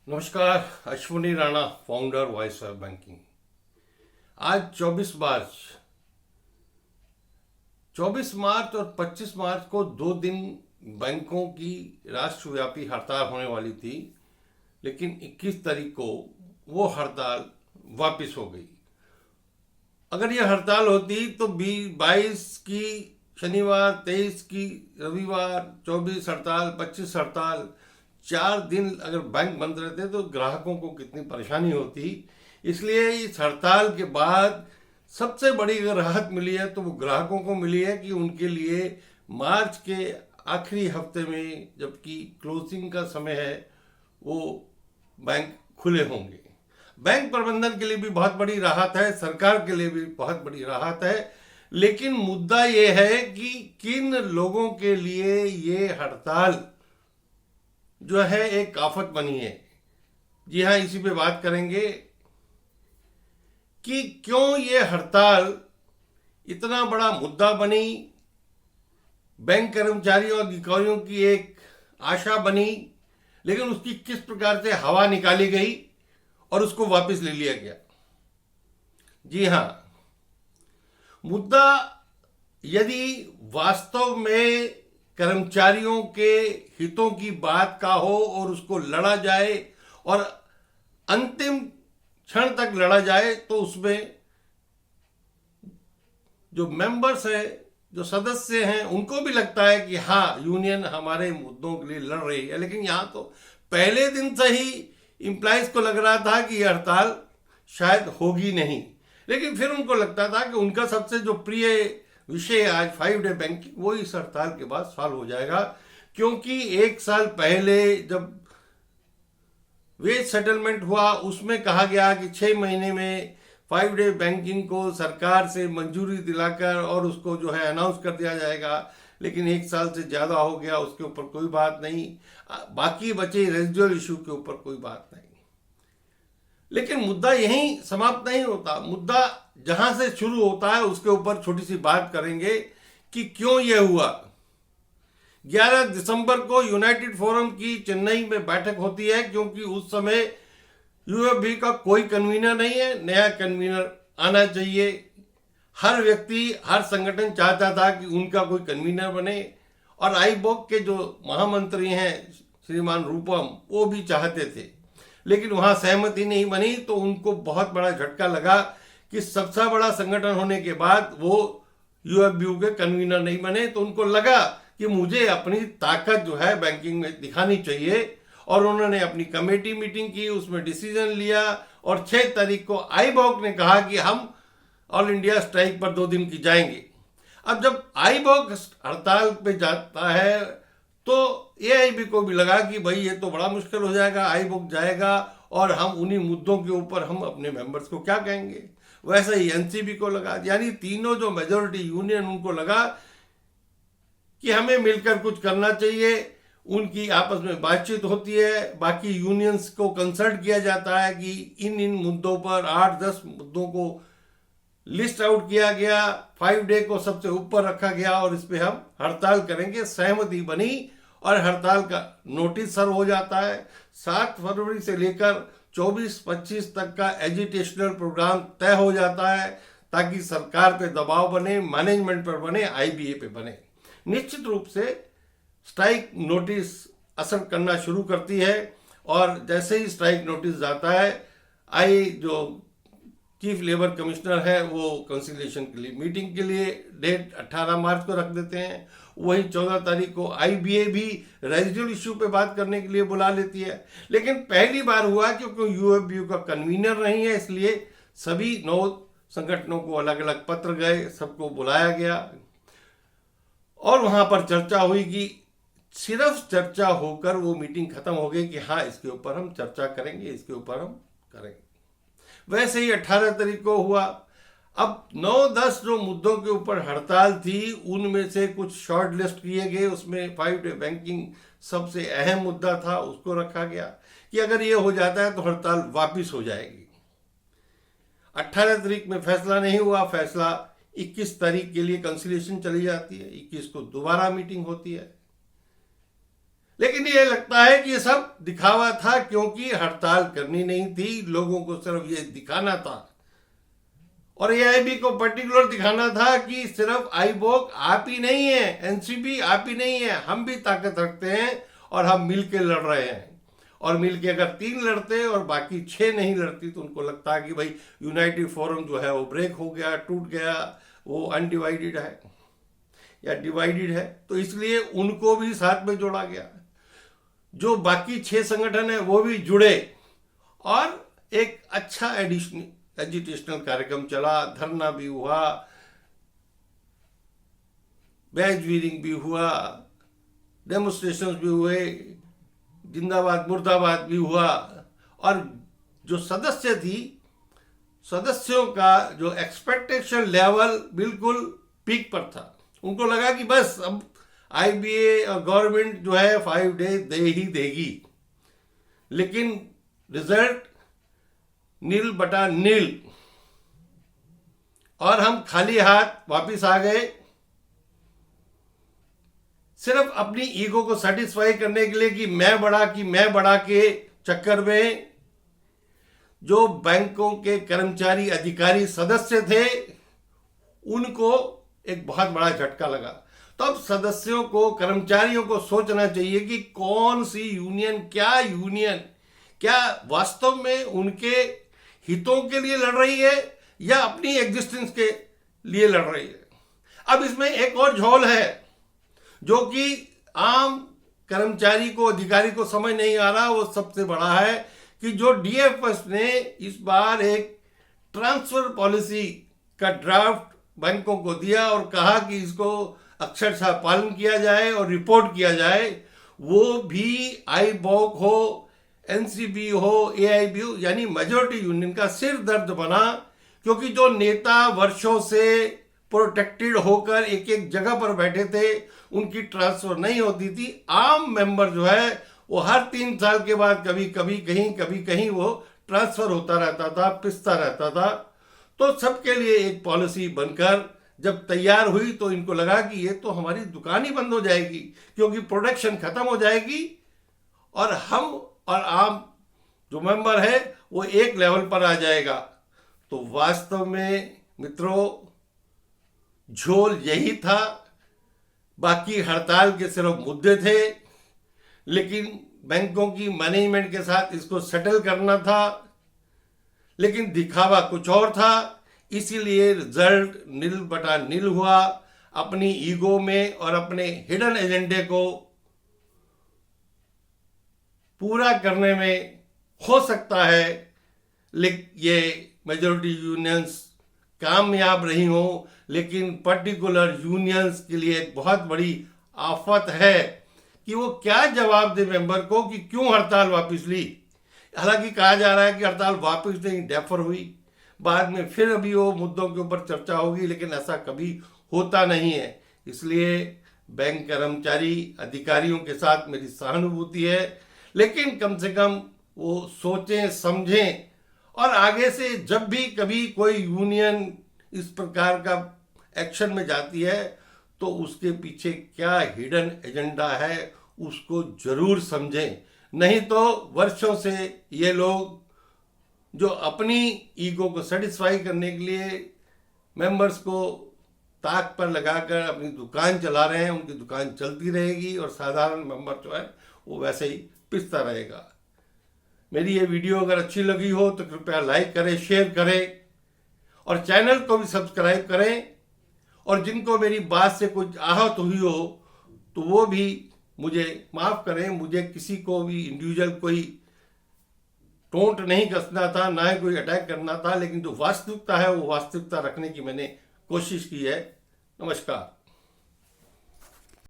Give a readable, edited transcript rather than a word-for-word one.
नमस्कार। Ashwini Rana, founder voice of banking. आज 24 मार्च और 25 मार्च को 2 दिन बैंकों की राष्ट्रव्यापी हड़ताल होने वाली थी, लेकिन 21 तारीख को वो हड़ताल वापस हो गई। अगर ये हड़ताल होती तो 22 की शनिवार, 23 की रविवार, 24 हड़ताल, 25 हड़ताल, 4 दिन अगर बैंक बंद रहते तो ग्राहकों को कितनी परेशानी होती। इसलिए इस हड़ताल के बाद सबसे बड़ी अगर राहत मिली है तो वो ग्राहकों को मिली है कि उनके लिए मार्च के आखिरी हफ्ते में, जबकि क्लोजिंग का समय है, वो बैंक खुले होंगे। बैंक प्रबंधन के लिए भी बहुत बड़ी राहत है, सरकार के लिए भी बहुत बड़ी राहत है। लेकिन मुद्दा ये है कि किन लोगों के लिए ये हड़ताल जो है एक आफत बनी है। जी हाँ, इसी पे बात करेंगे कि क्यों ये हड़ताल इतना बड़ा मुद्दा बनी, बैंक कर्मचारियों और अधिकारियों की एक आशा बनी, लेकिन उसकी किस प्रकार से हवा निकाली गई और उसको वापस ले लिया गया। जी हाँ, मुद्दा यदि वास्तव में कर्मचारियों के हितों की बात का हो और उसको लड़ा जाए और अंतिम क्षण तक लड़ा जाए, तो उसमें जो मेंबर्स हैं, जो सदस्य हैं, उनको भी लगता है कि हाँ, यूनियन हमारे मुद्दों के लिए लड़ रही है। लेकिन यहाँ तो पहले दिन से ही इम्प्लाइज को लग रहा था कि यह हड़ताल शायद होगी नहीं, लेकिन फिर उनको लगता था कि उनका सबसे जो प्रिय विषय आज 5 डे बैंकिंग, वो इस हड़ताल के बाद सॉल्व हो जाएगा। क्योंकि 1 साल पहले जब वेज सेटलमेंट हुआ, उसमें कहा गया कि 6 महीने में 5 डे बैंकिंग को सरकार से मंजूरी दिलाकर और उसको जो है अनाउंस कर दिया जाएगा। लेकिन 1 साल से ज़्यादा हो गया, उसके ऊपर कोई बात नहीं। बाकी बचे रेजिडुअल इशू के ऊपर कोई बात नहीं। लेकिन मुद्दा यहीं समाप्त नहीं होता। मुद्दा जहां से शुरू होता है उसके ऊपर छोटी सी बात करेंगे कि क्यों यह हुआ। 11 दिसंबर को यूनाइटेड फोरम की चेन्नई में बैठक होती है, क्योंकि उस समय यूएफबी का कोई कन्वीनर नहीं है, नया कन्वीनर आना चाहिए। हर व्यक्ति, हर संगठन चाहता था कि उनका कोई कन्वीनर बने, और आईबॉक के जो महामंत्री हैं श्रीमान रूपम, वो भी चाहते थे। लेकिन वहां सहमति नहीं बनी, तो उनको बहुत बड़ा झटका लगा कि सबसे बड़ा संगठन होने के बाद वो यूएफबी के कन्वीनर नहीं बने। तो उनको लगा कि मुझे अपनी ताकत जो है बैंकिंग में दिखानी चाहिए, और उन्होंने अपनी कमेटी मीटिंग की, उसमें डिसीजन लिया, और 6 तारीख को आईबॉक ने कहा कि हम ऑल इंडिया स्ट्राइक पर 2 दिन की जाएंगे। अब जब आईबॉक हड़ताल पे जाता है तो एआईबी को भी लगा कि भाई ये तो बड़ा मुश्किल हो जाएगा, आईबॉक जाएगा और हम उन्हीं मुद्दों के ऊपर हम अपने मेंबर्स को क्या कहेंगे। वैसे ही एनसीबी को लगा, यानी तीनों जो मेजोरिटी यूनियन, उनको लगा कि हमें मिलकर कुछ करना चाहिए। उनकी आपस में बातचीत होती है, बाकी यूनियंस को कंसल्ट किया जाता है कि इन मुद्दों पर 8-10 मुद्दों को लिस्ट आउट किया गया, 5 डे को सबसे ऊपर रखा गया और इस पे हम हड़ताल करेंगे। सहमति बनी और हड़ताल का नोटिस सर्व हो जाता है। 7 फरवरी से लेकर 24-25 तक का एजिटेशनल प्रोग्राम तय हो जाता है, ताकि सरकार पे दबाव बने, मैनेजमेंट पर बने, आईबीए पे बने। निश्चित रूप से स्ट्राइक नोटिस असर करना शुरू करती है, और जैसे ही स्ट्राइक नोटिस जाता है, जो चीफ लेबर कमिश्नर है वो कंसिलिएशन के लिए मीटिंग के लिए डेट 18 मार्च को रख देते हैं। वही 14 तारीख को आईबीए भी रेजिडुअल इश्यू पे बात करने के लिए बुला लेती है। लेकिन पहली बार हुआ क्योंकि यूएफबी का कन्वीनर नहीं है, इसलिए सभी 9 संगठनों को अलग अलग पत्र गए, सबको बुलाया गया और वहां पर चर्चा हुई कि सिर्फ चर्चा होकर वो मीटिंग खत्म हो गई कि हाँ, इसके ऊपर हम चर्चा करेंगे, इसके ऊपर हम करेंगे। वैसे ही 18 तारीख को हुआ। अब 9-10 जो मुद्दों के ऊपर हड़ताल थी, उनमें से कुछ शॉर्ट लिस्ट किए गए। उसमें 5 डे बैंकिंग सबसे अहम मुद्दा था, उसको रखा गया कि अगर ये हो जाता है तो हड़ताल वापस हो जाएगी। 18 तारीख में फैसला नहीं हुआ। फैसला 21 तारीख के लिए कंसिलिएशन चली जाती है, 21 को दोबारा मीटिंग होती है। लेकिन ये लगता है कि ये सब दिखावा था, क्योंकि हड़ताल करनी नहीं थी, लोगों को सिर्फ ये दिखाना था और एआईबी को पर्टिकुलर दिखाना था कि सिर्फ आईबॉक आप ही नहीं है, एनसीपी आप ही नहीं है, हम भी ताकत रखते हैं और हम मिलके लड़ रहे हैं। और मिलके अगर 3 लड़ते और बाकी 6 नहीं लड़ती तो उनको लगता है कि भाई यूनाइटेड फोरम जो है वो ब्रेक हो गया, टूट गया, वो अनडिवाइडेड है या डिवाइडेड है, तो इसलिए उनको भी साथ में जोड़ा गया। जो बाकी 6 संगठन है वो भी जुड़े और एक अच्छा एजुटेशनल कार्यक्रम चला, धरना भी हुआ, बैज वीरिंग भी हुआ, डेमोन्स्ट्रेशंस भी हुए, जिंदाबाद मुर्दाबाद भी हुआ। और जो सदस्यों का जो एक्सपेक्टेशन लेवल बिल्कुल पीक पर था। उनको लगा कि बस अब आईबीए और गवर्नमेंट जो है 5 डेज दे ही देगी, लेकिन रिजल्ट नील बटा नील और हम खाली हाथ वापिस आ गए, सिर्फ अपनी ईगो को सेटिस्फाई करने के लिए कि मैं बड़ा के चक्कर में जो बैंकों के कर्मचारी अधिकारी सदस्य थे उनको एक बहुत बड़ा झटका लगा। तो अब सदस्यों को, कर्मचारियों को सोचना चाहिए कि कौन सी यूनियन क्या वास्तव में उनके हितों के लिए लड़ रही है या अपनी एग्जिस्टेंस के लिए लड़ रही है। अब इसमें एक और झोल है जो कि आम कर्मचारी को, अधिकारी को समझ नहीं आ रहा। वो सबसे बड़ा है कि जो डीएफएस ने इस बार एक ट्रांसफर पॉलिसी का ड्राफ्ट बैंकों को दिया और कहा कि इसको अक्षरशः पालन किया जाए और रिपोर्ट किया जाए, वो भी आईबॉक हो, एनसीबी हो, एआईबी हो, यानी मेजॉरिटी यूनियन का सिर दर्द बना। क्योंकि जो नेता वर्षों से प्रोटेक्टेड होकर एक एक जगह पर बैठे थे, उनकी ट्रांसफर नहीं होती थी। आम मेंबर जो है वो हर 3 साल के बाद कभी कहीं वो ट्रांसफर होता रहता था, पिसता रहता था। तो सबके लिए एक पॉलिसी बनकर जब तैयार हुई तो इनको लगा कि ये तो हमारी दुकान ही बंद हो जाएगी, क्योंकि प्रोडक्शन खत्म हो जाएगी और हम और आम जो मेंबर है वो एक लेवल पर आ जाएगा। तो वास्तव में मित्रों झोल यही था। बाकी हड़ताल के सिर्फ मुद्दे थे, लेकिन बैंकों की मैनेजमेंट के साथ इसको सेटल करना था, लेकिन दिखावा कुछ और था। इसीलिए रिजल्ट नील बटा नील हुआ। अपनी ईगो में और अपने हिडन एजेंडे को पूरा करने में हो सकता है ये मेजॉरिटी यूनियंस कामयाब रही हो, लेकिन पर्टिकुलर यूनियंस के लिए एक बहुत बड़ी आफत है कि वो क्या जवाब दे मेंबर को कि क्यों हड़ताल वापस ली। हालांकि कहा जा रहा है कि हड़ताल वापस नहीं, डेफर हुई, बाद में फिर अभी वो मुद्दों के ऊपर चर्चा होगी, लेकिन ऐसा कभी होता नहीं है। इसलिए बैंक कर्मचारी अधिकारियों के साथ मेरी सहानुभूति है, लेकिन कम से कम वो सोचें, समझें और आगे से जब भी कभी कोई यूनियन इस प्रकार का एक्शन में जाती है तो उसके पीछे क्या हिडन एजेंडा है उसको जरूर समझें। नहीं तो वर्षों से ये लोग जो अपनी ईगो को सेटिस्फाई करने के लिए मेंबर्स को ताक पर लगाकर अपनी दुकान चला रहे हैं, उनकी दुकान चलती रहेगी और साधारण मेंबर जो है वो वैसे ही पिसता रहेगा। मेरी ये वीडियो अगर अच्छी लगी हो तो कृपया लाइक करें, शेयर करें और चैनल को भी सब्सक्राइब करें। और जिनको मेरी बात से कुछ आहत हुई हो तो वो भी मुझे माफ़ करें। मुझे किसी को भी इंडिविजुअल कोई टोंट नहीं कसना था, ना ही कोई अटैक करना था, लेकिन जो वास्तविकता है वो वास्तविकता रखने की मैंने कोशिश की है। नमस्कार।